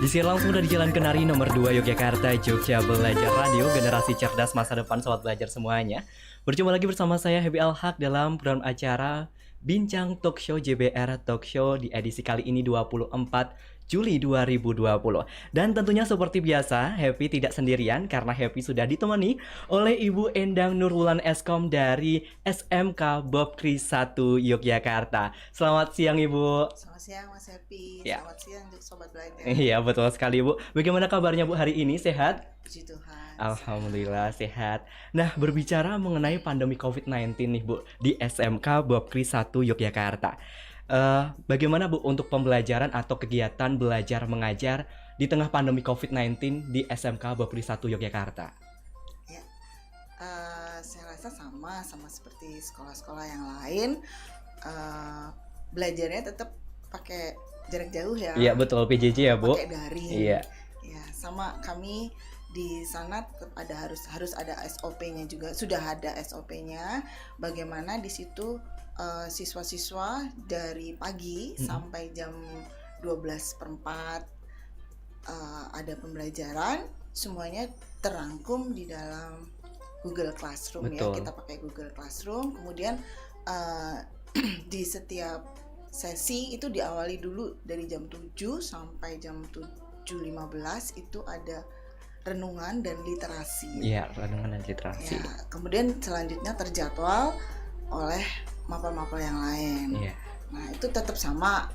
Disiar langsung dari Jalan Kenari nomor 2 Yogyakarta, Jogja Belajar Radio, generasi cerdas masa depan sobat belajar semuanya. Berjumpa lagi bersama saya Happy Al-Haq dalam program acara Bincang Talk Show JBR Talk Show di edisi kali ini 24 Juli 2020. Dan tentunya seperti biasa, Happy tidak sendirian karena Happy sudah ditemani oleh Ibu Endang Nurwulan Eskom dari SMK Bob Kris 1 Yogyakarta. Selamat siang Ibu. Selamat siang Mas Happy, Ya. Selamat siang untuk Sobat Belajar. Iya betul sekali Bu. Bagaimana kabarnya Bu hari ini, sehat? Puji Tuhan. Alhamdulillah sehat. Nah, berbicara mengenai pandemi COVID-19 nih Bu di SMK Bob Kris 1 Yogyakarta. Bagaimana Bu untuk pembelajaran atau kegiatan belajar mengajar di tengah pandemi COVID-19 di SMK Bob Kris 1 Yogyakarta? Ya, saya rasa sama seperti sekolah-sekolah yang lain. Belajarnya tetap pakai jarak jauh ya. Iya betul, PJJ ya Bu. Pakai daring. Iya. Ya, sama kami di sana tetap harus ada SOP-nya juga. Sudah ada SOP-nya. Bagaimana di situ siswa-siswa dari pagi sampai jam 12:04 ada pembelajaran, semuanya terangkum di dalam Google Classroom. Betul. Ya, kita pakai Google Classroom. Kemudian di setiap sesi itu diawali dulu dari jam 7 sampai jam 7:15 itu ada renungan dan literasi. Iya, renungan dan literasi. Ya, kemudian selanjutnya terjadwal oleh mapel-mapel yang lain. Iya. Nah, itu tetap sama,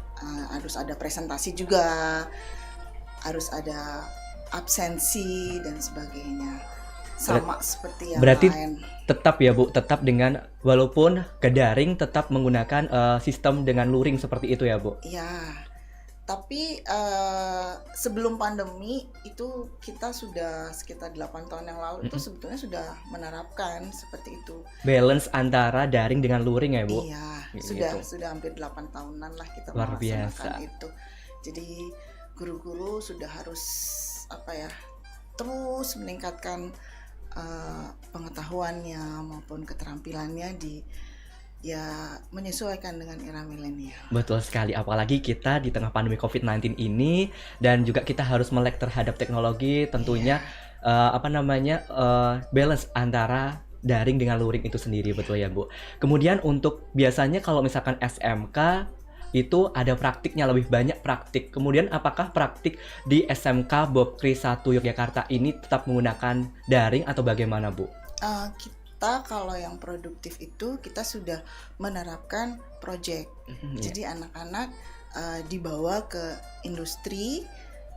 harus ada presentasi juga, harus ada absensi dan sebagainya. Sama seperti yang berarti lain. Tetap ya Bu, tetap dengan walaupun ke daring tetap menggunakan sistem dengan luring seperti itu ya Bu. Ya. Tapi sebelum pandemi itu kita sudah sekitar 8 tahun yang lalu itu sebetulnya sudah menerapkan seperti itu. Balance antara daring dengan luring ya Bu. Iya, Gitu. sudah hampir 8 tahunan lah kita Luar melaksanakan biasa. itu. Jadi guru-guru sudah harus terus meningkatkan pengetahuannya maupun keterampilannya menyesuaikan dengan era milenial. Betul sekali, apalagi kita di tengah pandemi COVID-19 ini dan juga kita harus melek terhadap teknologi tentunya balance antara daring dengan luring itu sendiri, betul ya Bu. Kemudian untuk biasanya kalau misalkan SMK itu ada praktiknya, lebih banyak praktik. Kemudian apakah praktik di SMK Bob Kris 1 Yogyakarta ini tetap menggunakan daring atau bagaimana Bu? Kita kalau yang produktif itu kita sudah menerapkan project. Jadi anak-anak dibawa ke industri,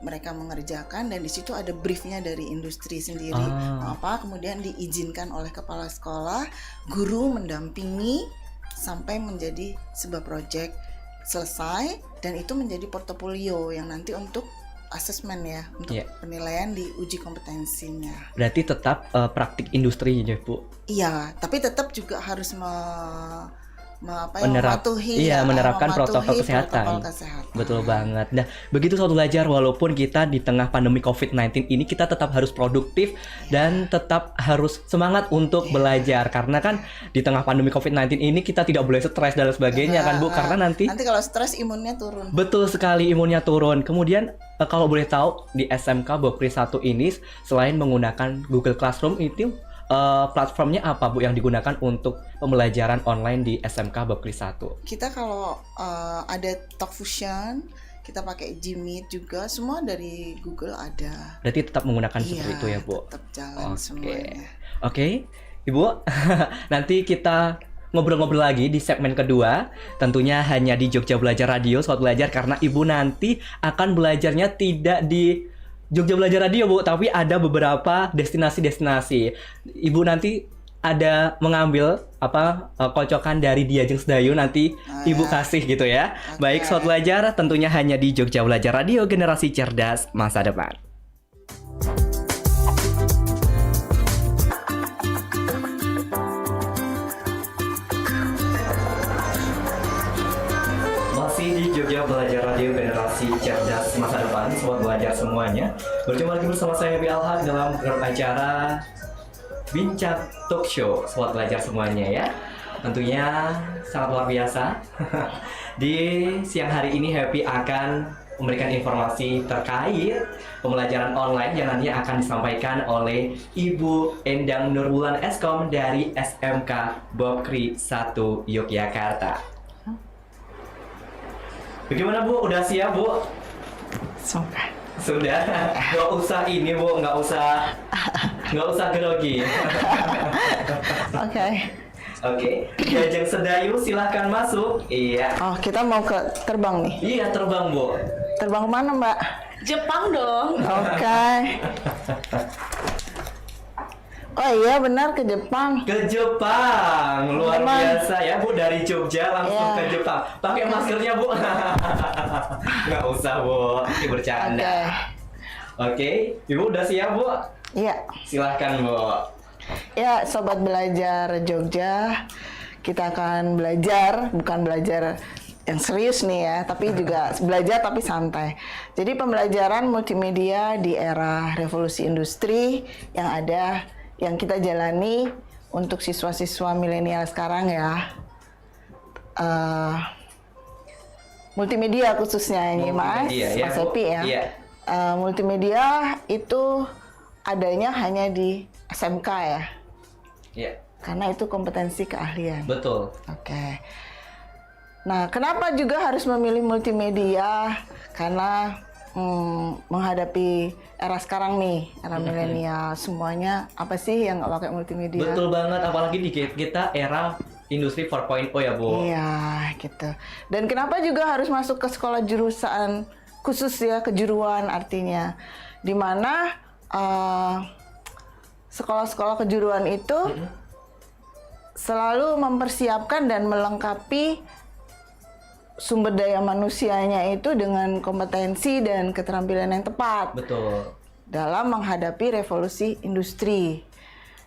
mereka mengerjakan dan di situ ada briefnya dari industri sendiri. Kemudian diizinkan oleh kepala sekolah, guru mendampingi sampai menjadi sebuah project selesai dan itu menjadi portofolio yang nanti untuk asesmen ya, untuk penilaian di uji kompetensinya. Berarti tetap praktik industri ya Bu? Iya, tapi tetap juga harus menerapkan protokol kesehatan. Betul banget. Nah, begitu sobat belajar, walaupun kita di tengah pandemi COVID-19 ini kita tetap harus produktif dan tetap harus semangat untuk belajar karena kan di tengah pandemi COVID-19 ini kita tidak boleh stres dan sebagainya kan Bu, karena nanti kalau stres imunnya turun. Betul sekali, imunnya turun. Kemudian kalau boleh tahu di SMK Bob Kris 1 ini selain menggunakan Google Classroom itu platformnya apa Bu yang digunakan untuk pembelajaran online di SMK Bob Kris 1? Kita kalau ada Talkfusion, kita pakai Gmeet juga, semua dari Google ada. Berarti tetap menggunakan seperti itu ya Bu? Tetap jalan semuanya. Oke, Ibu, nanti kita ngobrol-ngobrol lagi di segmen kedua. Tentunya hanya di Jogja Belajar Radio, sobat belajar, karena Ibu nanti akan belajarnya tidak di Jogja Belajar Radio Bu, tapi ada beberapa destinasi-destinasi. Ibu nanti ada mengambil kocokan dari Diajeng Sedayu nanti Ibu kasih gitu ya. Baik sobat belajar, tentunya hanya di Jogja Belajar Radio, generasi cerdas masa depan. Di Jogja Belajar Radio, generasi cerdas masa depan, sobat belajar semuanya. Berjumpa lagi bersama saya Happy Al-Haq dalam program acara Bincang Talk Show, sobat belajar semuanya ya. Tentunya sangat luar biasa. Di siang hari ini Happy akan memberikan informasi terkait pembelajaran online yang nantinya akan disampaikan oleh Ibu Endang Nurbulan Eskom dari SMK Bokri 1 Yogyakarta. Bagaimana Bu? Udah siap Bu? Sudah. Nggak usah ini Bu, nggak usah grogi. Oke. Oke, Jajang Sedayu silahkan masuk. Iya. Oh, kita mau ke terbang nih. Iya, terbang Bu. Terbang kemana, Mbak? Jepang dong. Oke. Oh iya, benar ke Jepang. Ke Jepang, luar Teman. biasa ya Bu, dari Jogja langsung Iya. ke Jepang. Pakai maskernya Bu. Nggak usah Bu, ini Oke. bercanda. Oke, Ibu udah siap Bu? Iya. Silahkan Bu. Ya, sobat belajar Jogja, kita akan belajar, bukan belajar yang serius nih ya, tapi juga belajar tapi santai. Jadi pembelajaran multimedia di era revolusi industri yang kita jalani untuk siswa-siswa milenial sekarang ya. Multimedia khususnya ini Mas Multimedia, ya, Bu. Epi ya. Iya. Multimedia itu adanya hanya di SMK ya, Iya, karena itu kompetensi keahlian. betul. Oke. Nah, kenapa juga harus memilih multimedia? Karena menghadapi era sekarang nih, era milenial, semuanya apa sih yang nggak pakai multimedia? Betul banget, apalagi di kita era industri 4.0 ya Bu. Iya, gitu. Dan kenapa juga harus masuk ke sekolah jurusan khusus ya, kejuruan artinya, di mana sekolah-sekolah kejuruan itu selalu mempersiapkan dan melengkapi sumber daya manusianya itu dengan kompetensi dan keterampilan yang tepat Betul. dalam menghadapi revolusi industri.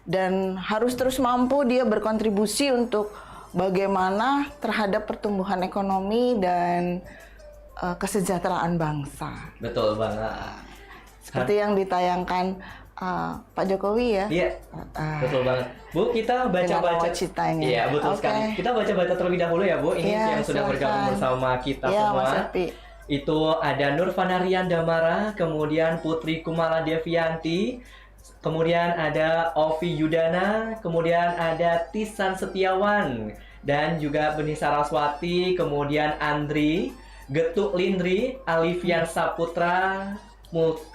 Dan harus terus mampu dia berkontribusi untuk bagaimana terhadap pertumbuhan ekonomi dan kesejahteraan bangsa. Betul banget. Seperti yang ditayangkan Pak Jokowi ya. Iya, betul banget. Bu, kita baca-baca nawacitanya. Iya, betul Oke. sekali. Kita baca-baca terlebih dahulu ya, Bu. Ini Iya, yang sudah silakan. bergabung bersama kita Iya, semua. Mas Epi. Itu ada Nurfanarian Damara, kemudian Putri Kumala Devianti, kemudian ada Ovi Yudana, kemudian ada Tisan Setiawan, dan juga Benih Saraswati, kemudian Andri, Getuk Lindri, Alifian Saputra,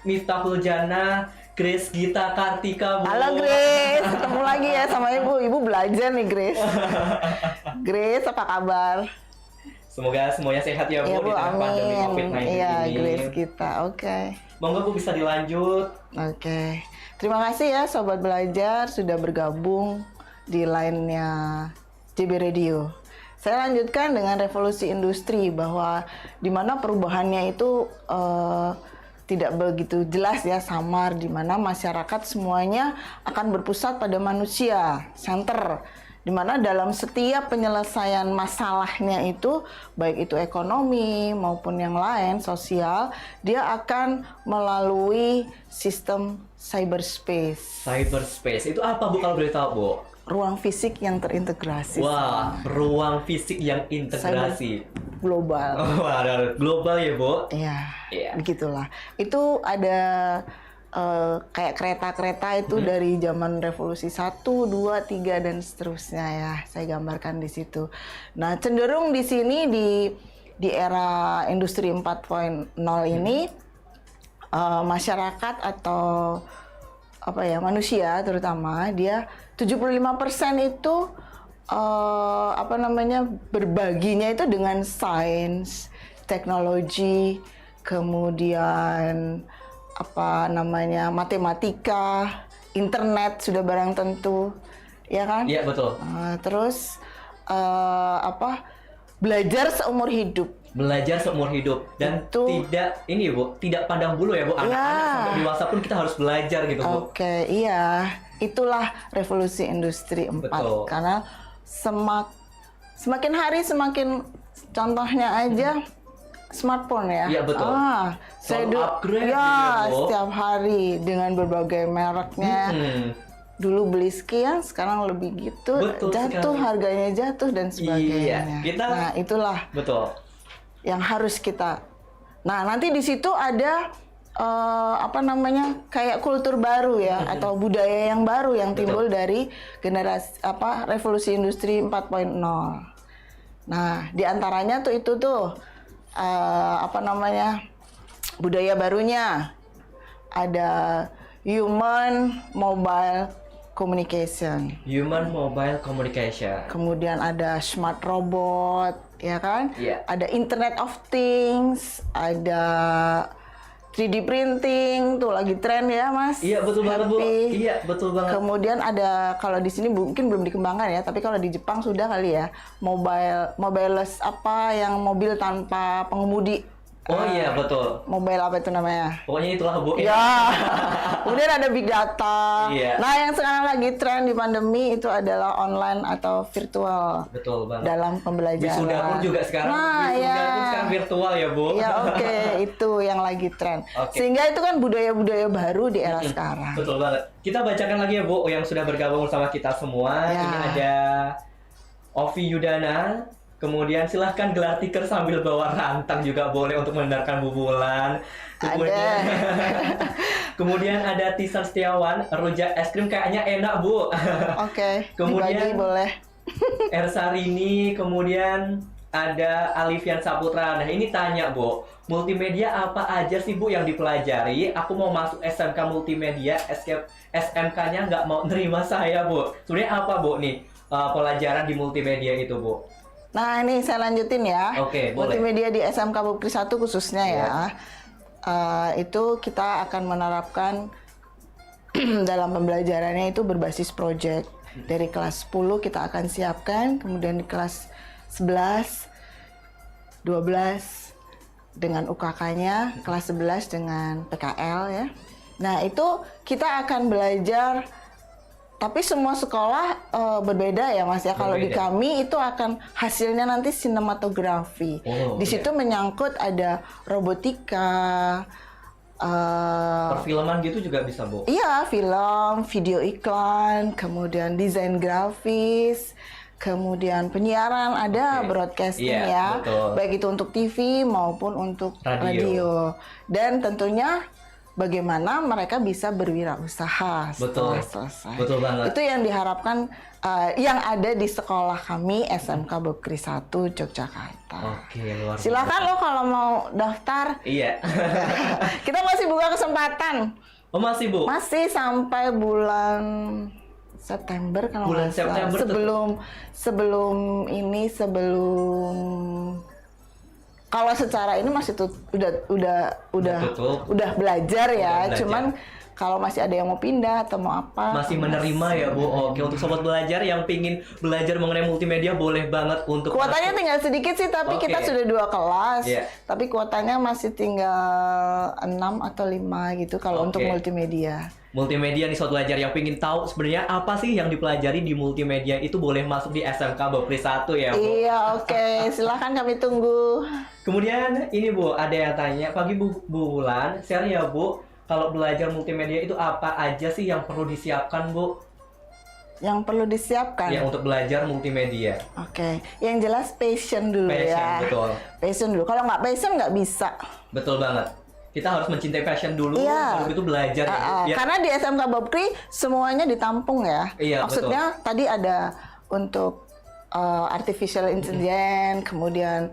Miftahul Jana, Grace Gita Kartika, Bu. Halo Grace, ketemu lagi ya sama Ibu. Ibu belajar nih Grace. Grace, apa kabar? Semoga semuanya sehat ya Bu, Iya di Bu, tengah pandemi amin. COVID-19 Iya, ini. Grace kita. Oke. Monggo Bu bisa dilanjut. Oke. Terima kasih ya Sobat Belajar sudah bergabung di line-nya JB Radio. Saya lanjutkan dengan revolusi industri, bahwa di mana perubahannya itu tidak begitu jelas ya, samar, di mana masyarakat semuanya akan berpusat pada manusia, center, di mana dalam setiap penyelesaian masalahnya itu, baik itu ekonomi maupun yang lain, sosial, dia akan melalui sistem cyberspace. Cyberspace itu apa Bu kalau boleh tahu Bu? Ruang fisik yang terintegrasi. Wah, ruang fisik yang integrasi. Global. Wah, ada global ya Bu? Iya, Iya. begitulah. Itu ada kayak kereta-kereta itu dari zaman revolusi 1, 2, 3 dan seterusnya ya. Saya gambarkan di situ. Nah, cenderung di sini di era industri 4.0 ini masyarakat atau apa ya, manusia terutama, dia 75% itu berbaginya itu dengan sains, teknologi, kemudian matematika, internet sudah barang tentu, ya kan? Iya, betul. Terus belajar seumur hidup. Belajar seumur hidup dan Itu. tidak pandang bulu ya Bu. Anak-anak Ya. sampai dewasa pun kita harus belajar gitu Bu. Oke, iya. Itulah revolusi industri 4. Betul. Karena semakin hari semakin, contohnya aja smartphone ya. Iya, betul. Saya Selalu upgrade ya, gitu ya, Bu. setiap hari dengan berbagai mereknya. Dulu beli sekian, sekarang lebih gitu, Betul jatuh sekali. harganya jatuh dan sebagainya. Iya, kita- Nah, itulah Betul. yang harus kita Nah, nanti di situ ada kayak kultur baru ya atau budaya yang baru yang timbul dari generasi revolusi industri 4.0. Nah, di antaranya tuh itu tuh budaya barunya ada human mobile communication. Human mobile communication. Kemudian ada smart robot, ya kan? Iya. Ada Internet of Things, ada 3D printing, tuh lagi tren ya, Mas. Iya, betul banget, Bu. Happy. Iya, betul banget. Kemudian ada, kalau di sini mungkin belum dikembangkan ya, tapi kalau di Jepang sudah kali ya, mobileless yang mobil tanpa pengemudi. Oh iya, betul. Mobile apa itu namanya? Pokoknya itulah, Bu. Ya. Kemudian ada big data. Iya. Nah, yang sekarang lagi tren di pandemi itu adalah online atau virtual. Betul banget. Dalam pembelajaran. Wisuda pun juga sekarang. Nah, Wisuda pun sekarang virtual ya, Bu. Ya, oke. Itu yang lagi tren. Oke. Sehingga itu kan budaya-budaya baru di era sekarang. Betul banget. Kita bacakan lagi ya, Bu, yang sudah bergabung bersama kita semua. Ya. Ini ada Ovi Yudana. Kemudian silahkan gelar tikar sambil bawa rantang juga boleh untuk mendengarkan bubulan. Kemudian, kemudian ada Tisan Setiawan, rujak es krim kayaknya enak, Bu. Oke. Kemudian dibagi boleh. Ersarini, kemudian ada Alifian Saputra. Nah, ini tanya, Bu, multimedia apa aja sih, Bu, yang dipelajari? Aku mau masuk SMK multimedia, SMK-nya nggak mau nerima saya, Bu. Sebenarnya apa, Bu, nih pelajaran di multimedia itu, Bu? Nah, ini saya lanjutin ya. Oke, boleh. Multimedia di SMK Bukri 1 khususnya ya. Itu kita akan menerapkan dalam pembelajarannya itu berbasis project. Dari kelas 10 kita akan siapkan, kemudian di kelas 11, 12 dengan UKK-nya, kelas 11 dengan PKL ya. Nah, itu kita akan belajar. Tapi semua sekolah berbeda ya, Mas ya. Kalau di kami itu akan hasilnya nanti sinematografi. Di situ menyangkut ada robotika, perfilman gitu juga bisa, Bu? Iya, film, video iklan, kemudian desain grafis, kemudian penyiaran, ada broadcasting ya. Betul. Baik itu untuk TV maupun untuk radio. Dan tentunya bagaimana mereka bisa berwirausaha setelah selesai. Betul banget. Itu yang diharapkan yang ada di sekolah kami SMK Bukri 1 Yogyakarta. Oke, luar biasa. Silakan lo kalau mau daftar. Iya. Kita masih buka kesempatan. Oh, masih, Bu? Masih sampai bulan September kalau bulan nggak salah. September sebelum kalau secara ini masih udah belajar ya, cuman kalau masih ada yang mau pindah atau mau apa masih menerima ya, Bu. Oke, untuk sobat belajar yang pingin belajar mengenai multimedia boleh banget untuk kuotanya tinggal sedikit sih, tapi kita sudah 2 kelas, tapi kuotanya masih tinggal 6 atau 5 gitu kalau untuk multimedia. Multimedia nih sobat belajar yang pingin tahu sebenarnya apa sih yang dipelajari di multimedia itu boleh masuk di SMK Bukri 1 ya, Bu. Iya, oke. Silahkan kami tunggu. Kemudian ini, Bu, ada yang tanya, pagi Bu Bulan, share ya, Bu, kalau belajar multimedia itu apa aja sih yang perlu disiapkan, Bu? Yang perlu disiapkan? Ya, untuk belajar multimedia. Oke. Yang jelas passion dulu ya. Betul. Passion dulu. Kalau nggak passion nggak bisa. Betul banget. Kita harus mencintai passion dulu, baru itu belajar. Ya. Karena di SMK Bukri semuanya ditampung ya. Iya, maksudnya tadi ada untuk artificial intelligence, kemudian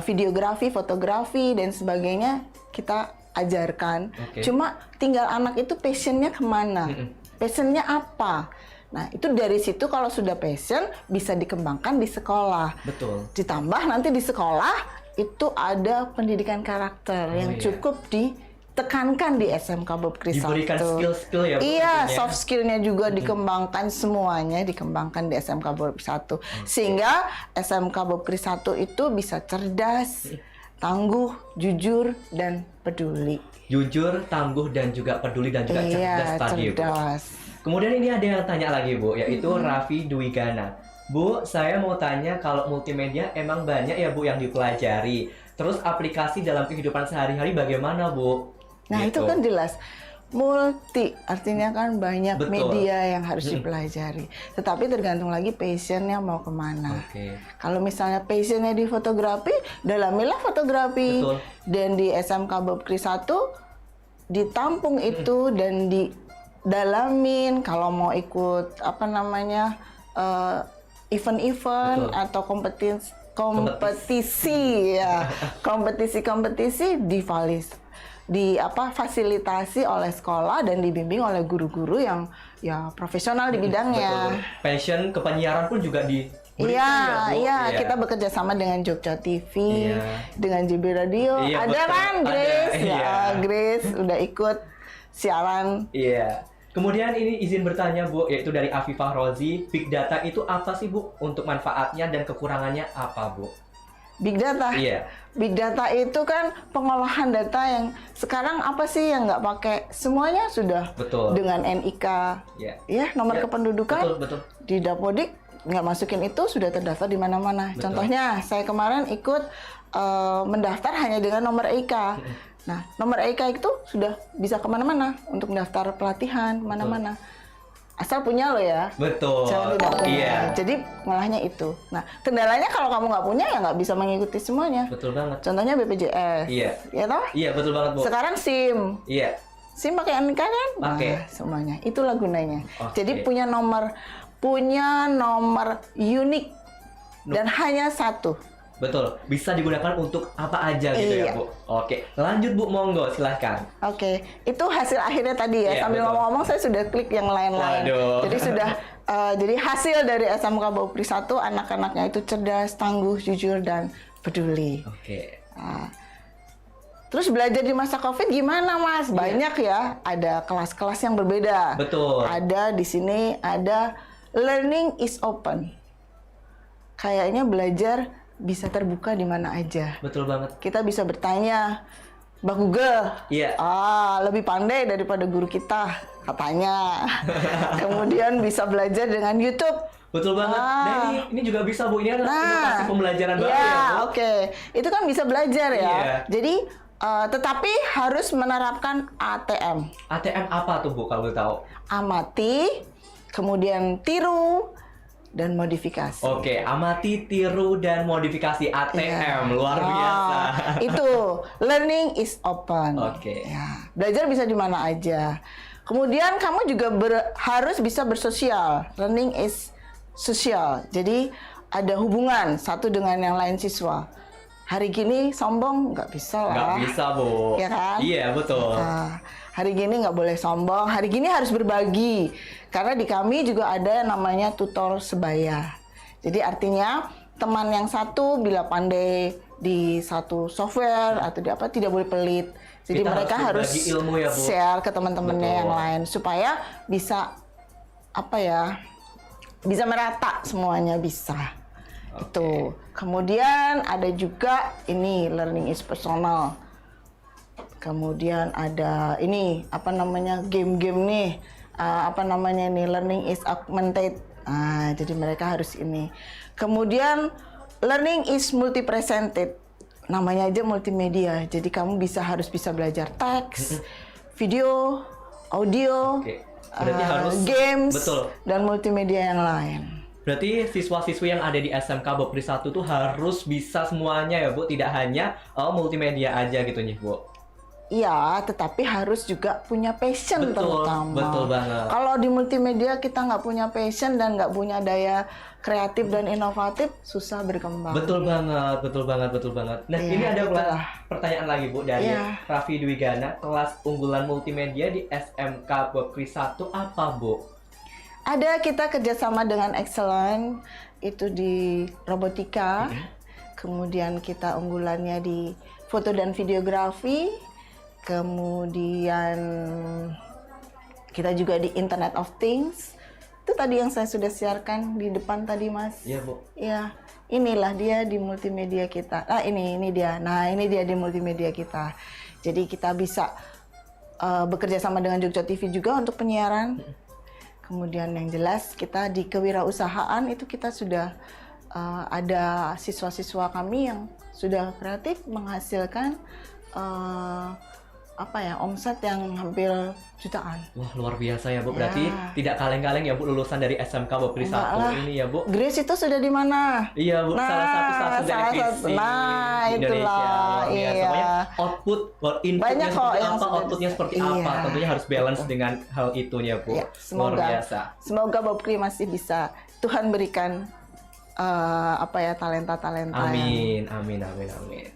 videografi, fotografi dan sebagainya kita ajarkan. Cuma tinggal anak itu passionnya kemana, passionnya apa. Nah, itu dari situ kalau sudah passion bisa dikembangkan di sekolah. Betul. Ditambah nanti di sekolah itu ada pendidikan karakter yang cukup ditekankan di SMK Bukri 1. Diberikan skill-skill ya, Bu. Iya, soft skill-nya juga dikembangkan, semuanya dikembangkan di SMK Bukri 1. Sehingga SMK Bukri 1 itu bisa cerdas, tangguh, jujur, dan peduli. Jujur, tangguh, dan juga peduli, dan juga cerdas tadi, Bu. Kemudian ini ada yang tanya lagi, Bu, yaitu Raffi Dwigana. Bu, saya mau tanya kalau multimedia emang banyak ya, Bu, yang dipelajari. Terus aplikasi dalam kehidupan sehari-hari bagaimana, Bu? Nah, itu kan jelas. multi, artinya kan banyak Betul. media yang harus dipelajari. Tetapi tergantung lagi passionnya mau kemana. Oke. Kalau misalnya passionnya di fotografi, dalamilah fotografi. Betul. Dan di SMK Bob Kris 1 ditampung itu dan didalamin. Kalau mau ikut event-event Betul. atau kompetisi ya, kompetisi fasilitasi oleh sekolah dan dibimbing oleh guru-guru yang ya profesional di bidangnya. Betul. Passion ke penyiaran pun juga di Iya, kita bekerja sama dengan Jogja TV, dengan JB Radio. Iya, ada betul. kan Grace? Ada, iya. Ya, Grace udah ikut siaran. Iya. Kemudian ini izin bertanya Bu, yaitu dari Afifah Rozi, big data itu apa sih Bu? Untuk manfaatnya dan kekurangannya apa Bu? Big data. Iya. Big data itu kan pengolahan data yang sekarang apa sih yang nggak pakai? Semuanya sudah Betul. dengan NIK, Iya. ya nomor Ya, kependudukan. Betul. Di Dapodik nggak masukin itu sudah terdaftar di mana-mana. Betul. Contohnya saya kemarin ikut mendaftar hanya dengan nomor EIK. Nah, nomor EIK itu sudah bisa kemana-mana untuk mendaftar pelatihan mana-mana. Asal punya lo ya. Betul. Jangan tidak punya. Iya. Jadi ngolahnya itu. Nah, kendalanya kalau kamu nggak punya ya nggak bisa mengikuti semuanya. Betul banget. Contohnya BPJS. Iya. Ya toh? Iya, betul banget Bu. Sekarang SIM. Iya. SIM pakai NIK kan? Pakai. Nah, semuanya. Itulah gunanya. Oke. Jadi punya nomor unik dan hanya satu. Betul. Bisa digunakan untuk apa aja gitu Iya. ya Bu. Oke. Lanjut Bu, monggo silahkan. Oke, itu hasil akhirnya tadi ya. Iya, Sambil betul. ngomong-ngomong saya sudah klik yang lain-lain. Waduh. Jadi sudah jadi hasil dari SMK Bob Kris 1 anak-anaknya itu cerdas, tangguh, jujur dan peduli. Oke. Nah, terus belajar di masa Covid gimana, Mas? Iya. Banyak ya. Ada kelas-kelas yang berbeda. Betul. Ada di sini ada learning is open. Kayaknya belajar bisa terbuka di mana aja. Betul banget. Kita bisa bertanya, Mbak Google, Iya. lebih pandai daripada guru kita, katanya. Kemudian bisa belajar dengan YouTube. Betul banget. Dan ini juga bisa Bu, ini adalah inovasi pembelajaran baru ya Bu. Oke. Itu kan bisa belajar ya. Iya. Jadi, tetapi harus menerapkan ATM. ATM apa tuh Bu kalau boleh tahu? Amati, kemudian tiru, dan modifikasi. Oke, amati, tiru, dan modifikasi ATM. Luar biasa. Itu learning is open. Oke. Ya, belajar bisa di mana aja. Kemudian kamu juga harus bisa bersosial. Learning is social. Jadi ada hubungan satu dengan yang lain siswa. Hari gini sombong nggak bisa lah. Nggak bisa Bu. Ya kan? Iya betul. Nah, hari gini nggak boleh sombong. Hari gini harus berbagi. Karena di kami juga ada yang namanya tutor sebaya. Jadi artinya teman yang satu bila pandai di satu software atau di apa tidak boleh pelit. Jadi Kita mereka harus berbagi ilmu ya, Bu. share ke teman-temannya Betul. yang lain supaya bisa bisa merata semuanya bisa. Itu. Kemudian ada juga ini learning is personal. Kemudian ada ini game-game nih. Learning is augmented. Jadi mereka harus ini. Kemudian learning is multi-presented. Namanya aja multimedia. Jadi kamu harus bisa belajar teks, video, audio, Oke. Berarti harus games, betul. dan multimedia yang lain. Berarti siswa-siswi yang ada di SMK Bob Kris 1 tuh harus bisa semuanya ya Bu, tidak hanya multimedia aja gitu nih Bu. Iya, tetapi harus juga punya passion Betul, terutama. betul banget. Kalau di multimedia kita nggak punya passion dan nggak punya daya kreatif dan inovatif, susah berkembang. Betul banget, betul banget, betul banget. Nah, Iya, ini ada itulah. pertanyaan lagi Bu dari Iya. Raffi Dwigana, kelas unggulan multimedia di SMK Bob Kris 1 apa Bu? Ada kita kerjasama dengan Excellent itu di robotika, kemudian kita unggulannya di foto dan videografi, kemudian kita juga di Internet of Things. Itu tadi yang saya sudah siarkan di depan tadi, Mas. Iya Bu. Ya, inilah dia di multimedia kita. Ini dia. Nah, ini dia di multimedia kita. Jadi kita bisa bekerja sama dengan Jogja TV juga untuk penyiaran. Kemudian yang jelas kita di kewirausahaan itu kita sudah ada siswa-siswa kami yang sudah kreatif menghasilkan omset yang hampir jutaan. Wah, luar biasa ya Bu. Berarti Ya. tidak kaleng-kaleng ya Bu lulusan dari SMK Bokri Enggak 1 lah. ini ya Bu. Grace itu sudah di mana? Iya Bu, salah satu dari salah visi satu. Nah, di Indonesia. itulah. Luar biasa. Iya. Pokoknya output, inputnya Banyak kok seperti yang apa, sudah outputnya seperti iya. apa. Tentunya harus balance dengan hal itunya Bu. Iya, Luar semoga. biasa. Semoga Bokri masih bisa Tuhan berikan talenta-talenta Amin, amin, amin, amin.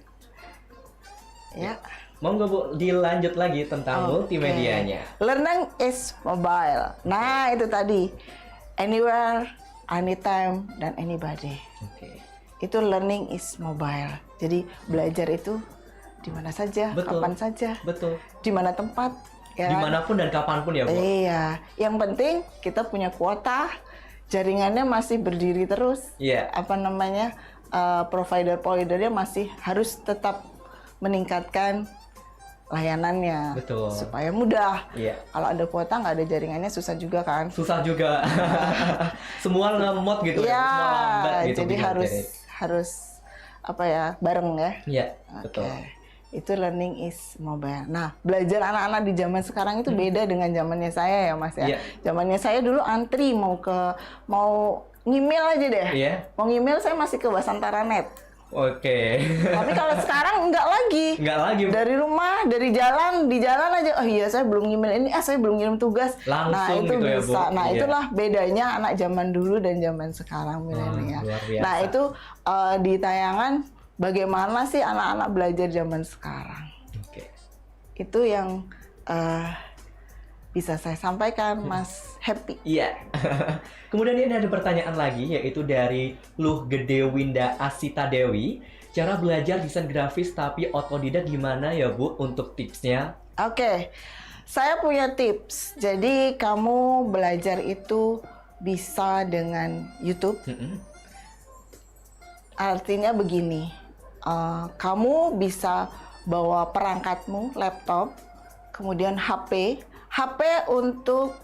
ya. Monggo Bu, dilanjut lagi tentang Oke. multimedianya. Learning is mobile. Nah, itu tadi. Anywhere, anytime, dan anybody. Oke. Itu learning is mobile. Jadi belajar itu di mana saja, Betul. kapan saja, Betul. di mana tempat, ya kan? Dimanapun dan kapanpun ya Bu. Iya, yang penting kita punya kuota, jaringannya masih berdiri terus. Iya. Provider-providernya masih harus tetap meningkatkan layanannya. Betul. Supaya mudah. Iya. Kalau ada kuota nggak ada jaringannya susah juga kan? Susah juga. Semua lemot gitu ya, Iya, semua lambat gitu. jadi bikin harus bareng ya. Iya, Oke. betul. Itu learning is mobile. Nah, belajar anak-anak di zaman sekarang itu beda dengan zamannya saya ya, Mas ya. Iya. Zamannya saya dulu antri mau ngemail aja deh. Iya. Mau ngemail saya masih ke Basantara.net. Oke. Tapi kalau sekarang enggak lagi. Enggak lagi. Dari rumah, di jalan aja. Oh iya, saya belum ngemail ini, saya belum ngirim tugas. Langsung nah, itu gitu ya, Bu? bisa. Nah, Iya. itulah bedanya anak zaman dulu dan zaman sekarang milenial. luar biasa. Nah, itu di tayangan bagaimana sih anak-anak belajar zaman sekarang. Oke. Itu yang bisa saya sampaikan, Mas Happy. Iya. Kemudian ini ada pertanyaan lagi, yaitu dari Luh Gede Winda Asita Dewi. Cara belajar desain grafis tapi otodidak gimana ya Bu untuk tipsnya? Oke, saya punya tips. Jadi kamu belajar itu bisa dengan YouTube. Artinya begini, kamu bisa bawa perangkatmu, laptop, kemudian HP untuk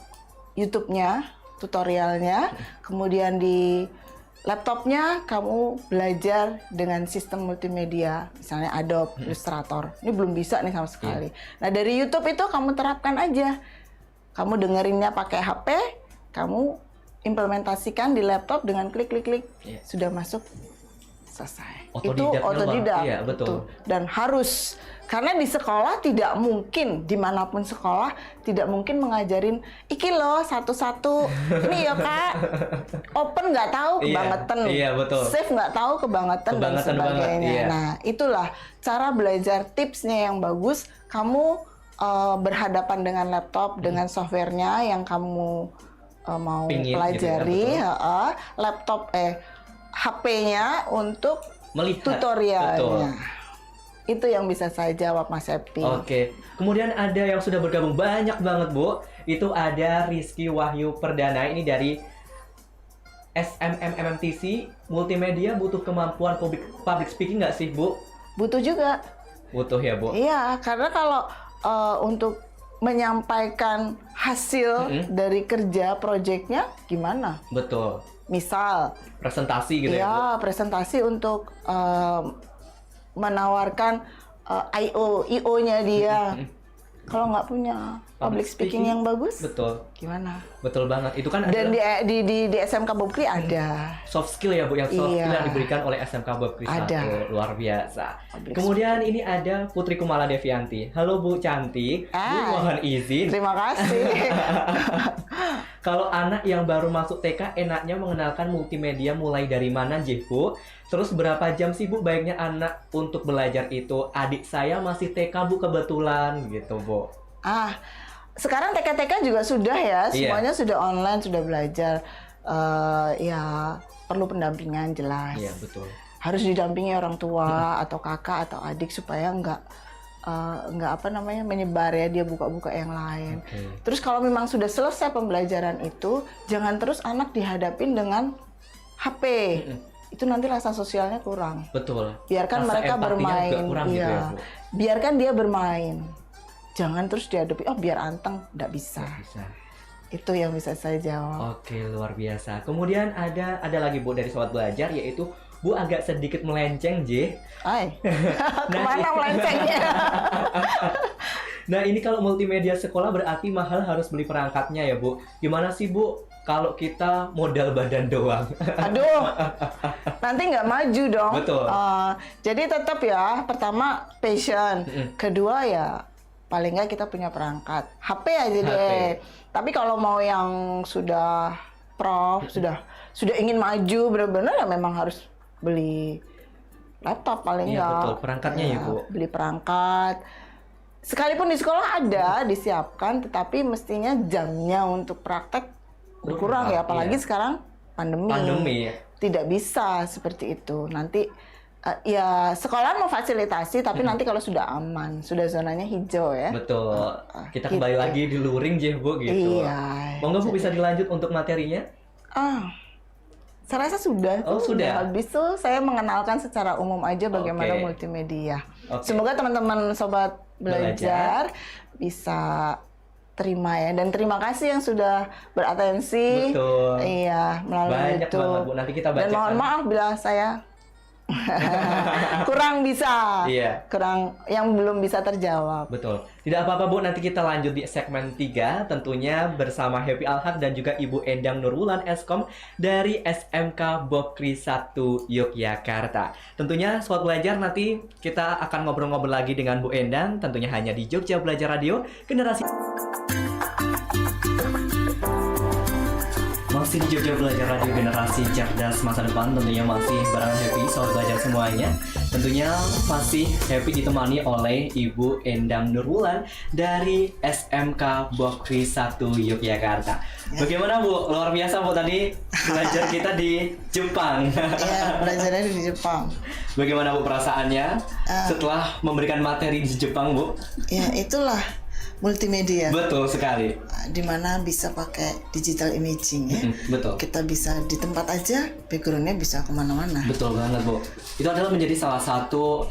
YouTube-nya, tutorialnya, kemudian di laptopnya kamu belajar dengan sistem multimedia, misalnya Adobe Illustrator. Ini belum bisa nih sama sekali. Nah, dari YouTube itu kamu terapkan aja. Kamu dengerinnya pakai HP, kamu implementasikan di laptop dengan klik-klik-klik, sudah masuk, selesai. Itu otodidak. Iya, betul. Itu. Dan harus, karena di sekolah tidak mungkin, dimanapun sekolah tidak mungkin mengajarin iki loh satu-satu. Ini ya Kak, open nggak tahu kebangetan, Iya, betul. save nggak tahu kebangetan dan sebagainya. Banget, iya. Nah, itulah cara belajar, tipsnya yang bagus. Kamu berhadapan dengan laptop, dengan softwarenya yang kamu mau Pingin, pelajari, gitu ya, laptop HP-nya untuk Melihat. tutorialnya. Betul. Itu yang bisa saya jawab, Mas Happy. Oke. Kemudian ada yang sudah bergabung banyak banget, Bu. Itu ada Rizky Wahyu Perdana, ini dari SMMMTC. Multimedia butuh kemampuan public speaking nggak sih, Bu? Butuh juga. Butuh ya, Bu? Iya, karena kalau untuk menyampaikan hasil dari kerja proyeknya gimana? Betul. Misal, Presentasi gitu ya, Bu? ya presentasi untuk menawarkan IO-nya dia. Kalau nggak punya public speaking yang bagus, Betul. gimana? Betul banget. Itu kan Dan adalah di SMK Bokri ada. soft skill ya, Bu, yang soft Iya. skill yang diberikan oleh SMK Bokri 1. Ada. Luar biasa. Public Kemudian ini ada Putri Kumala Devianti. Halo Bu cantik, Bu mohon izin. Terima kasih. Kalau anak yang baru masuk TK enaknya mengenalkan multimedia mulai dari mana, Jih, Bu? Terus berapa jam sih, Bu, baiknya anak untuk belajar itu? Adik saya masih TK, Bu, kebetulan gitu, Bu. Sekarang TK-TK juga sudah ya, Iya. semuanya sudah online, sudah belajar. Ya perlu pendampingan jelas. Iya, betul. Harus didampingi orang tua atau kakak atau adik supaya nggak menyebar ya, dia buka-buka yang lain. Oke. Terus kalau memang sudah selesai pembelajaran itu, jangan terus anak dihadapin dengan HP. Itu nanti rasa sosialnya kurang. Betul. Biarkan Rasa mereka empatinya bermain. juga kurang gitu ya, Bu? Biarkan dia bermain. Jangan terus dihadapi, oh biar anteng, nggak bisa. Bisa. Itu yang bisa saya jawab. Oke, luar biasa. Kemudian ada lagi, Bu, dari Sobat Belajar, yaitu Bu agak sedikit melenceng, J. Kemana melencengnya? Nah, ini kalau multimedia sekolah berarti mahal harus beli perangkatnya ya, Bu. Gimana sih, Bu, kalau kita modal badan doang? Aduh, nanti nggak maju dong. Betul. Jadi tetap ya, pertama passion, kedua ya paling nggak kita punya perangkat. HP aja deh. HP. Tapi kalau mau yang sudah prof, sudah ingin maju benar-benar ya memang harus beli laptop paling Iya, nggak. betul. Perangkatnya ya, Bu. Beli perangkat. Sekalipun di sekolah ada disiapkan, tetapi mestinya jamnya untuk praktek berkurang ya, apalagi Iya. sekarang pandemi. Pandemi ya. Tidak bisa seperti itu. Nanti ya sekolah memfasilitasi, tapi nanti kalau sudah aman, sudah zonanya hijau ya. Betul. Kita gitu. kembali lagi di luring je, Bu, gitu. Iya. Monggo, Bu, bisa dilanjut untuk materinya? Saya rasa sudah. Oh, sudah. Habis itu saya mengenalkan secara umum aja bagaimana Oke. multimedia. Oke. Semoga teman-teman sobat belajar bisa terima ya, dan terima kasih yang sudah beratensi. Betul. Iya, melalui Banyak YouTube. banget, Bu. Nanti kita Dan mohon bacakan. maaf bila saya kurang bisa, Iya. kurang yang belum bisa terjawab. Betul. Tidak apa-apa, Bu, nanti kita lanjut di segmen 3 tentunya bersama Happy Alhaq dan juga Ibu Endang Nurwulan Eskom dari SMK Bokri 1 Yogyakarta. Tentunya sobat belajar, nanti kita akan ngobrol-ngobrol lagi dengan Bu Endang, tentunya hanya di Jogja Belajar Radio Generasi. Masih di Jogja Belajar Radio Generasi Cerdas Masa Depan, tentunya masih bareng Happy sobat belajar semuanya. Tentunya masih Happy ditemani oleh Ibu Endang Nurwulan dari SMK Bokri 1 Yogyakarta. Bagaimana, Bu? Luar biasa, Bu, tadi belajar kita di Jepang. Ya, belajarnya di Jepang. Bagaimana, Bu, perasaannya setelah memberikan materi di Jepang, Bu? Ya, itulah multimedia. Betul sekali. Di mana bisa pakai digital imaging ya. Betul. Kita bisa di tempat aja, backgroundnya bisa kemana-mana. Betul banget, Bu. Itu adalah menjadi salah satu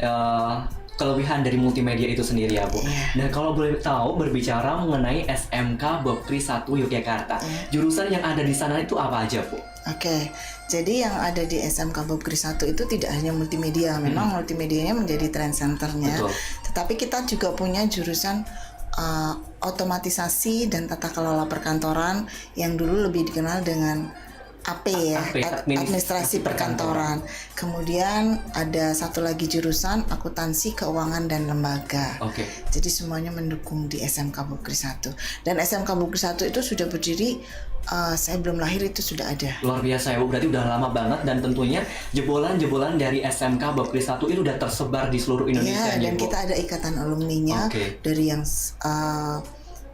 kelebihan dari multimedia itu sendiri ya, Bu. Dan kalau boleh tahu, berbicara mengenai SMK Bokri 1 Yogyakarta, jurusan yang ada di sana itu apa aja, Bu? Oke, jadi yang ada di SMK Bokri 1 itu tidak hanya multimedia, memang multimedianya menjadi trend centernya, Betul. tetapi kita juga punya jurusan otomatisasi dan tata kelola perkantoran yang dulu lebih dikenal dengan AP ya, AP, administrasi perkantoran. Kemudian ada satu lagi jurusan akuntansi keuangan dan lembaga. Oke. Jadi semuanya mendukung di SMK Bokri 1. Dan SMK Bokri 1 itu sudah berdiri, saya belum lahir itu sudah ada. Luar biasa ya, Bu. Berarti udah lama banget, dan tentunya jebolan-jebolan dari SMK Bokri 1 itu udah tersebar di seluruh Indonesia Ya, nih, dan Bu. kita ada ikatan alumninya Oke. dari yang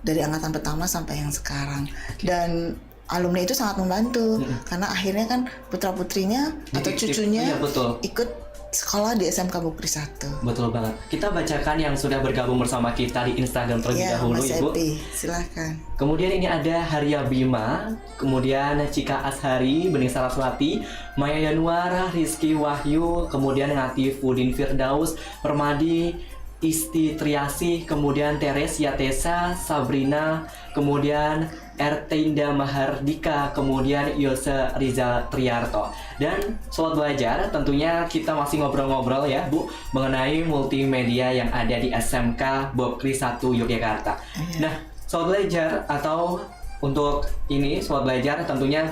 dari angkatan pertama sampai yang sekarang. Dan alumni itu sangat membantu karena akhirnya kan putra-putrinya atau cucunya Iya, betul. ikut sekolah di SMK Bokri 1. Betul banget. Kita bacakan yang sudah bergabung bersama kita di Instagram terlebih Ya, dahulu, Mas Ibu. Epi, silahkan. Kemudian ini ada Haria Bima, kemudian Cika Ashari, Bening Saraswati, Maya Yanuara, Rizky Wahyu, kemudian Ngatif Udin Firdaus, Permadi, Isti Triasih, kemudian Teresia Tesa, Sabrina, kemudian Ertinda Mahardika, kemudian Yose Rizal Triarto. Dan sobat belajar, tentunya kita masih ngobrol-ngobrol ya, Bu, mengenai multimedia yang ada di SMK Bokri 1 Yogyakarta. Nah, sobat belajar, atau untuk ini sobat belajar, tentunya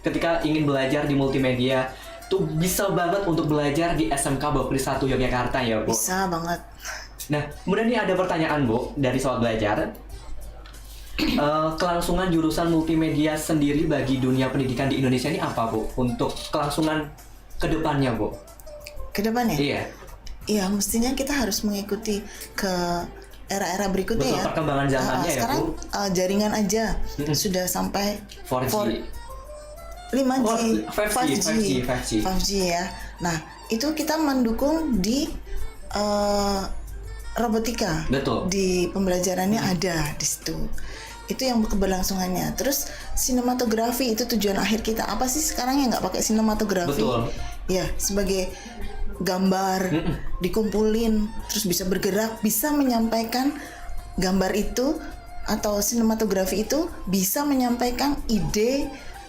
ketika ingin belajar di multimedia tuh bisa banget untuk belajar di SMK Bokri 1 Yogyakarta ya, Bu. Bisa banget. Nah, kemudian ini ada pertanyaan, Bu, dari sobat belajar. Kelangsungan jurusan multimedia sendiri bagi dunia pendidikan di Indonesia ini apa, Bu? Untuk kelangsungan ke depannya, Bu? Ke depannya? Iya. Iya, mestinya kita harus mengikuti ke era-era berikutnya Betul, ya. perkembangan zamannya ya, sekarang Bu. jaringan aja sudah sampai 4G. 5G, 5G. ya. Nah, itu kita mendukung di robotika. Betul. Di pembelajarannya ada di situ. Itu yang keberlangsungannya. Terus sinematografi itu tujuan akhir kita. Apa sih sekarang yang nggak pakai sinematografi? Betul. Ya, sebagai gambar dikumpulin, terus bisa bergerak, bisa menyampaikan gambar itu atau sinematografi itu bisa menyampaikan ide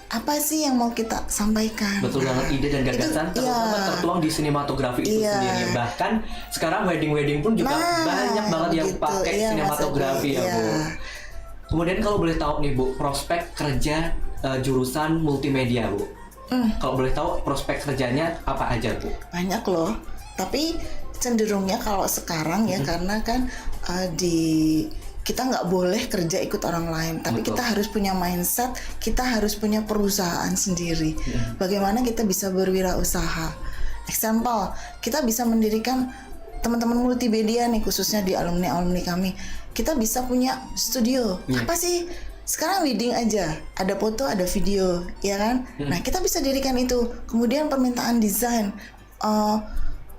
apa sih yang mau kita sampaikan. Betul banget, ide dan gagasan terutama tertuang di sinematografi itu sendiri. Bahkan sekarang wedding pun juga banyak banget yang pakai sinematografi ya Bu. Kemudian kalau boleh tahu nih Bu, prospek kerja jurusan multimedia Bu. Kalau boleh tahu prospek kerjanya apa aja Bu? Banyak loh, tapi cenderungnya kalau sekarang ya karena kan kita nggak boleh kerja ikut orang lain, tapi kita harus punya mindset, kita harus punya perusahaan sendiri. Bagaimana kita bisa berwirausaha? Example, kita bisa mendirikan teman-teman multimedia nih, khususnya di alumni kami. Kita bisa punya studio. Apa sih? Sekarang wedding aja, ada foto, ada video, ya kan? Nah, kita bisa dirikan itu. Kemudian permintaan desain,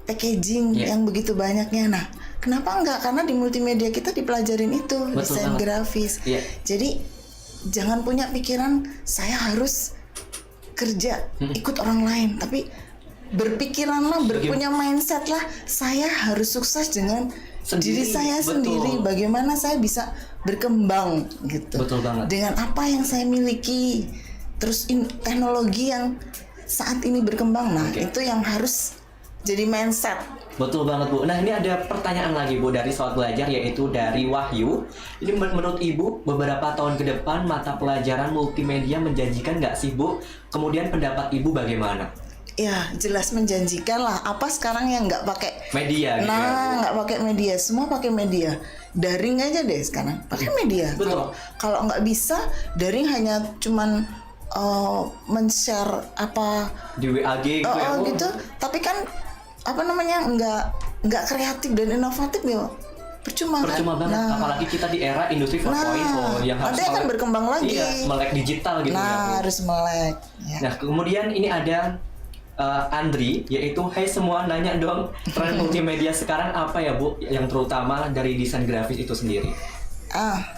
packaging yang begitu banyaknya. Nah, kenapa enggak? Karena di multimedia kita dipelajarin itu, desain grafis. Jadi jangan punya pikiran saya harus kerja ikut orang lain, tapi berpikiranlah, berpunya mindset lah, saya harus sukses dengan diri saya sendiri. Bagaimana saya bisa berkembang gitu. Betul banget. Dengan apa yang saya miliki. Terus teknologi yang saat ini berkembang. Nah, itu yang harus jadi mindset. Betul banget Bu. Nah ini ada pertanyaan lagi Bu dari Sobat Belajar, yaitu dari Wahyu. Ini menurut Ibu beberapa tahun ke depan mata pelajaran multimedia menjanjikan nggak sih Bu? Kemudian pendapat Ibu bagaimana? Ya jelas menjanjikan lah. Apa sekarang yang nggak pakai media? Nah nggak pakai media, semua pakai media. Daring aja deh sekarang, pakai media. Kalau nggak bisa daring, hanya cuman men-share apa di WAG gitu ya Bu? Gitu. Tapi kan apa namanya nggak kreatif dan inovatif ya, percuma banget. Apalagi kita di era industri 4.0 yang harus akan berkembang lagi, melek digital gitu ya Bu. Harus melek ya. Nah kemudian ini ada Andri, yaitu hai semua, nanya dong tren multimedia sekarang apa ya Bu, yang terutama dari desain grafis itu sendiri.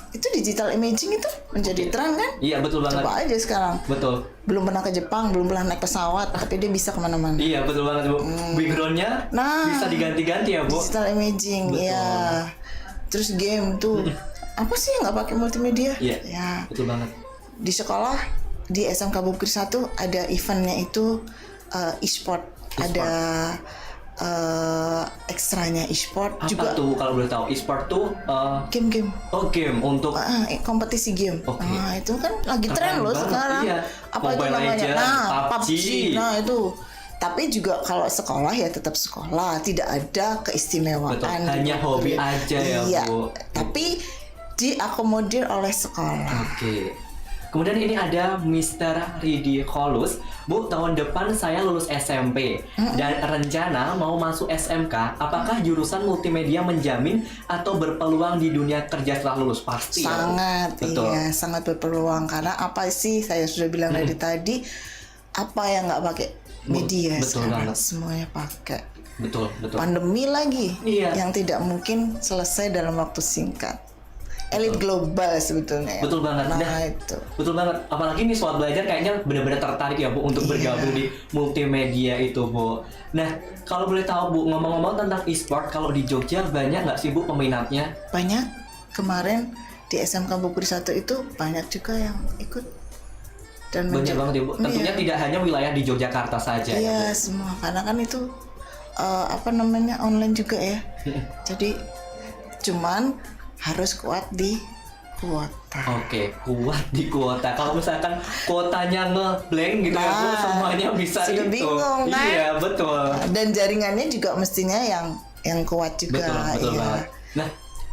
Itu digital imaging itu menjadi tren kan? Iya betul banget. Coba aja sekarang. Betul. Belum pernah ke Jepang, belum pernah naik pesawat, tapi dia bisa kemana-mana. Iya betul banget Bu. Backgroundnya bisa diganti-ganti ya Bu. Digital imaging, ya. Terus game tuh, apa sih yang nggak pakai multimedia? Iya. Ya. Betul banget. Di sekolah di SMK Bukit 1 ada eventnya itu e-sport. Ada ekstranya e-sport apa juga. Tuh kalau boleh tahu e-sport tuh game. Game untuk kompetisi game. Itu kan lagi tren loh sekarang. Iya. Apa Mobile itu namanya? Legends, PUBG. Nah itu. Tapi juga kalau sekolah ya tetap sekolah, tidak ada keistimewaan. Betul. Hanya hobi aja ya Bu. Tapi diakomodir oleh sekolah. Kemudian ini ada Mr. Ridiculous. Bu, tahun depan saya lulus SMP dan rencana mau masuk SMK. Apakah jurusan multimedia menjamin atau berpeluang di dunia kerja setelah lulus? Pasti. Sangat, iya, sangat berpeluang. Karena apa sih, saya sudah bilang dari tadi, apa yang nggak pakai media sekarang? Semuanya pakai. Betul. Pandemi lagi, yang tidak mungkin selesai dalam waktu singkat. Elit global sebetulnya. Betul banget. Nah itu. Betul banget. Apalagi nih Sobat Belajar kayaknya benar-benar tertarik ya Bu untuk bergabung di multimedia itu Bu. Nah kalau boleh tahu Bu, ngomong-ngomong tentang e-sport, kalau di Jogja banyak nggak sih Bu peminatnya? Banyak. Kemarin di SMK Bukit 1 itu banyak juga yang ikut. Dan banyak banget ya Bu. Tentunya tidak hanya wilayah di Yogyakarta saja. Iya semua. Karena kan itu online juga ya. Jadi cuman harus kuat di kuota. Kuat di kuota. Kalau misalkan kuotanya ngeblank gitu ya Bu, semuanya bisa sudah itu. Bingung kan? Iya, betul. Dan jaringannya juga mestinya yang kuat juga. Betul banget. Nah,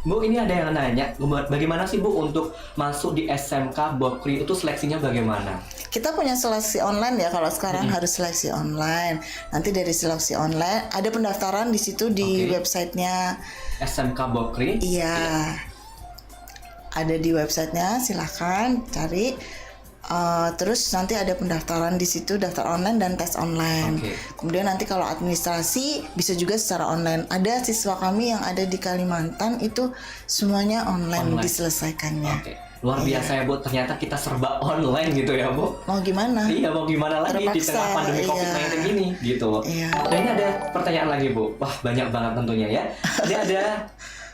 Bu, ini ada yang nanya, bagaimana sih Bu untuk masuk di SMK Bokri itu seleksinya bagaimana? Kita punya seleksi online ya, kalau sekarang harus seleksi online. Nanti dari seleksi online ada pendaftaran di situ di websitenya SMK Bokri. Iya. Ada di websitenya, silahkan cari. Terus nanti ada pendaftaran di situ, daftar online dan tes online. Kemudian nanti kalau administrasi bisa juga secara online. Ada siswa kami yang ada di Kalimantan itu semuanya online. Diselesaikannya. Luar biasa ya Bu, ternyata kita serba online gitu ya Bu. Mau gimana? Iya, mau gimana lagi di tengah pandemi COVID-19 ini gitu. Dan ini ada pertanyaan lagi Bu. Wah, banyak banget tentunya ya. Ini ada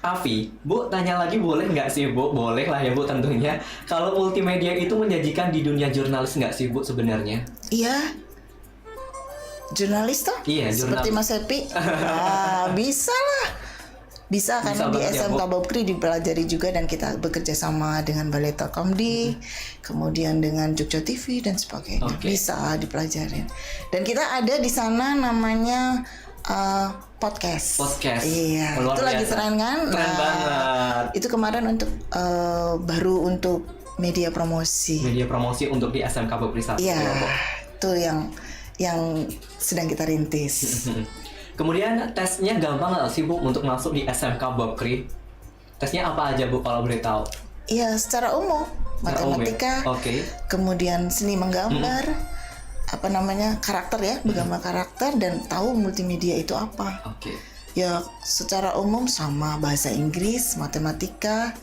Avi, Bu tanya lagi boleh nggak sih Bu? Boleh lah ya Bu tentunya. Kalau multimedia itu menjanjikan di dunia jurnalis nggak sih Bu sebenarnya? Iya, jurnalis toh? Iya, Seperti jurnalis. Mas Happy. Bisa lah. Bisa karena di banget ya, SMK Bu. Bobkri dipelajari juga, dan kita bekerja sama dengan Balai Telkomdi, kemudian dengan Jogja TV dan sebagainya. Oke. Bisa dipelajarin. Dan kita ada di sana namanya podcast. Podcast. Iya. Luar Itu lagi biasa. tren kan? Keren banget. Itu kemarin untuk baru untuk media promosi. Media promosi untuk di SMK Bobkri 1 Iya. ya, Bu. Itu yang sedang kita rintis. Kemudian tesnya gampang nggak sih Bu untuk masuk di SMK Bobkri? Tesnya apa aja Bu kalau boleh tahu? Iya, secara umum, Secara umum ya? matematika, Oke. kemudian seni menggambar, apa namanya, karakter ya, menggambar karakter, dan tahu multimedia itu apa. Oke. Ya, secara umum sama bahasa Inggris, matematika,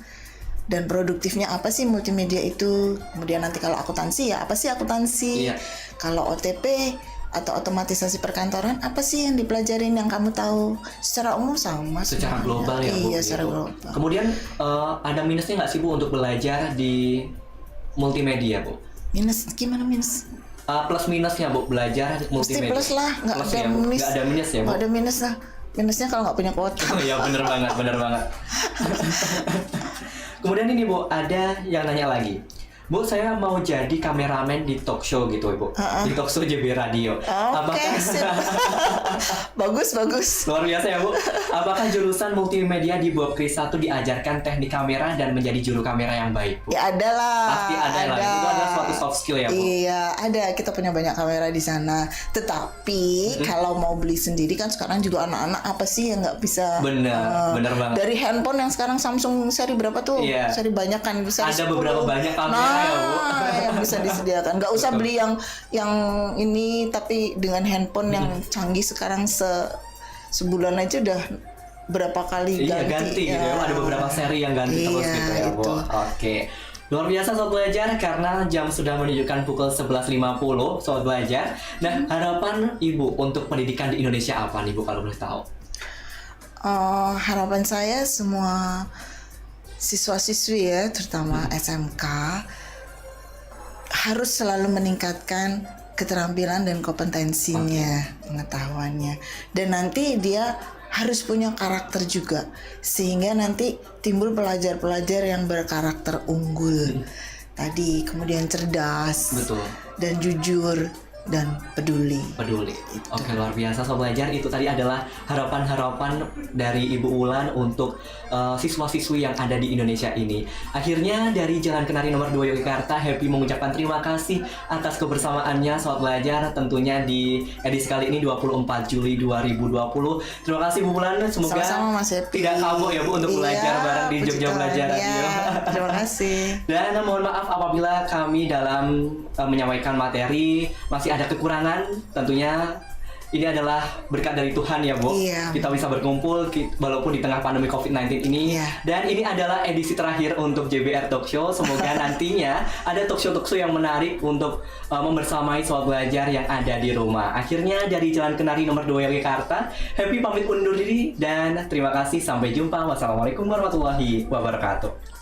dan produktifnya apa sih multimedia itu. Kemudian nanti kalau akuntansi ya, apa sih akuntansi? Iya. Kalau OTP atau otomatisasi perkantoran, apa sih yang dipelajarin yang kamu tahu? Secara umum sama. Secara sebenarnya. global ya Bu. Iya, gitu. secara global. Kemudian ada minusnya nggak sih Bu untuk belajar di multimedia Bu? Minus gimana minus? Plus minusnya Bu belajar Mesti multimedia. plus lah, nggak Plus ada ya, Bu? minus. Nggak ada minus ya Bu? Nggak ada minus lah. Minusnya kalau nggak punya kuota. Oh iya bener banget, bener banget. Kemudian ini Bu, ada yang nanya lagi. Bu, saya mau jadi kameramen di talk show gitu Bu. Di talk show JB Radio. Oke, sip. Bagus, bagus. Luar biasa ya Bu. Apakah jurusan multimedia di Bobkri 1 diajarkan teknik kamera dan menjadi juru kamera yang baik Bu? Ya ada lah. Pasti ada lah. Itu adalah suatu soft skill ya Bu. Iya, ada. Kita punya banyak kamera di sana. Tetapi kalau mau beli sendiri kan sekarang juga anak-anak apa sih yang nggak bisa? Bener, bener banget. Dari handphone yang sekarang Samsung seri berapa tuh? Iya. Seri banyak kan, bisa Ada beberapa banyak kamera ya Bu. yang bisa disediakan. Nggak usah beli yang ini, tapi dengan handphone yang canggih sekarang sebulan aja udah berapa kali Iya ganti gitu ya. Ada beberapa seri yang ganti terus Iya, gitu ya Bu. itu. Oke. Luar biasa Sobat Belajar, karena jam sudah menunjukkan pukul 11.50 Sobat Belajar. Nah, harapan Ibu untuk pendidikan di Indonesia apa nih Bu kalau boleh tahu? Harapan saya semua siswa-siswi ya, terutama SMK, harus selalu meningkatkan keterampilan dan kompetensinya, pengetahuannya, dan nanti dia harus punya karakter juga, sehingga nanti timbul pelajar-pelajar yang berkarakter unggul tadi, kemudian cerdas, Betul. dan jujur dan peduli. Oke, luar biasa Sobat Belajar. Itu tadi adalah harapan-harapan dari Ibu Wulan untuk siswa-siswi yang ada di Indonesia ini. Akhirnya dari Jalan Kenari nomor 2 Yogyakarta, Happy mengucapkan terima kasih atas kebersamaannya Sobat Belajar, tentunya di edisi kali ini 24 Juli 2020. Terima kasih Bu Wulan, semoga Sama-sama, Mas Happy. tidak kabur ya Bu untuk belajar bareng di puji Jogja Tuhan. Belajar Ya, Radio. terima kasih. Dan mohon maaf apabila kami dalam menyampaikan materi masih ada kekurangan. Tentunya ini adalah berkat dari Tuhan ya Bu. Iya. Kita bisa berkumpul walaupun di tengah pandemi COVID-19 ini. Iya. Dan ini adalah edisi terakhir untuk JBR Talk Show. Semoga nantinya ada talk show yang menarik untuk membersamai Sobat Belajar yang ada di rumah. Akhirnya dari Jalan Kenari nomor 2 Yogyakarta, Happy pamit undur diri dan terima kasih. Sampai jumpa. Wassalamualaikum warahmatullahi wabarakatuh.